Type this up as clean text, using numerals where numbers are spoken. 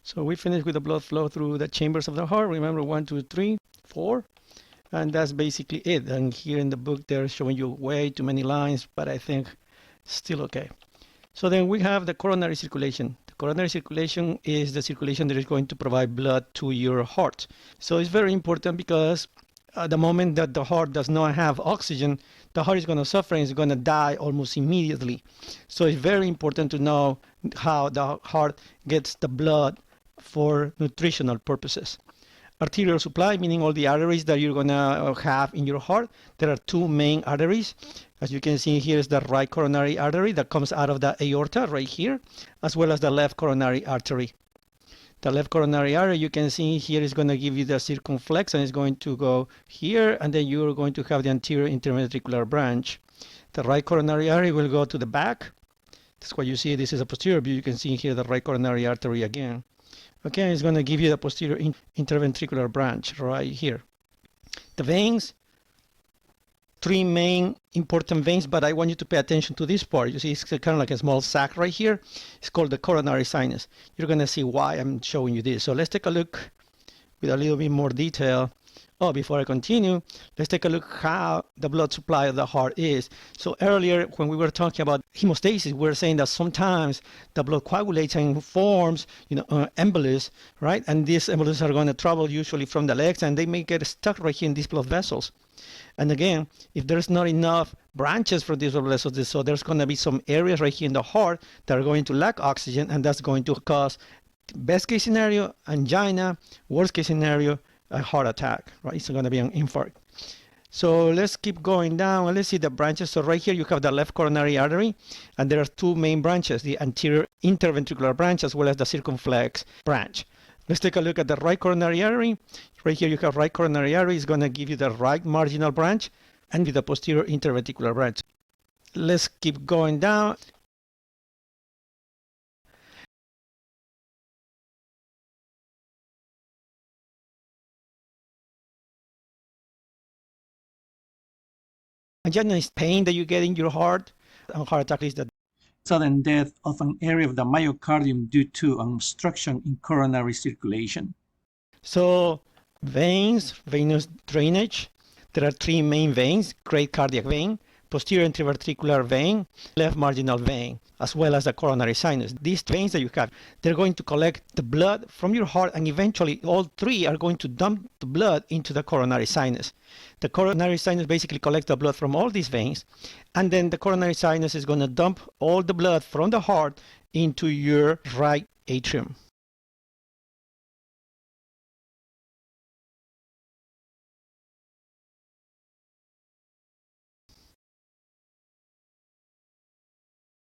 So we finished with the blood flow through the chambers of the heart. Remember, 1, 2, 3, 4. And that's basically it. And here in the book, they're showing you way too many lines, but I think still okay. So then we have the coronary circulation. The coronary circulation is the circulation that is going to provide blood to your heart. So it's very important because at the moment that the heart does not have oxygen, the heart is going to suffer and it's going to die almost immediately. So it's very important to know how the heart gets the blood for nutritional purposes. Arterial supply, meaning all the arteries that you're going to have in your heart. There are two main arteries. As you can see, here is the right coronary artery that comes out of the aorta right here, as well as the left coronary artery. The left coronary artery, you can see here, is going to give you the circumflex, and it's going to go here, and then you're going to have the anterior interventricular branch. The right coronary artery will go to the back. That's why you see this is a posterior view. You can see here the right coronary artery again. Okay, it's going to give you the posterior interventricular branch right here. The veins, three main important veins, but I want you to pay attention to this part. You see, it's kind of like a small sac right here. It's called the coronary sinus. You're going to see why I'm showing you this. So let's take a look with a little bit more detail. Oh, before I continue, let's take a look how the blood supply of the heart is. So earlier, when we were talking about hemostasis, we were saying that sometimes the blood coagulates and forms, embolus, right? And these embolus are going to travel usually from the legs, and they may get stuck right here in these blood vessels. And again, if there's not enough branches for these blood vessels, so there's going to be some areas right here in the heart that are going to lack oxygen, and that's going to cause, best case scenario, angina, worst case scenario, a heart attack, right? It's going to be an infarct. So let's keep going down and let's see the branches. So right here you have the left coronary artery, and there are two main branches, the anterior interventricular branch as well as the circumflex branch. Let's take a look at the right coronary artery. Right here you have right coronary artery. It's going to give you the right marginal branch and with the posterior interventricular branch. Let's keep going down. Angina is pain that you get in your heart. And heart attack is the sudden death of an area of the myocardium due to an obstruction in coronary circulation. So veins, venous drainage. There are three main veins: great cardiac vein, posterior interventricular vein, left marginal vein, as well as the coronary sinus. These veins that you have, they're going to collect the blood from your heart, and eventually all three are going to dump the blood into the coronary sinus. The coronary sinus basically collects the blood from all these veins, and then the coronary sinus is going to dump all the blood from the heart into your right atrium.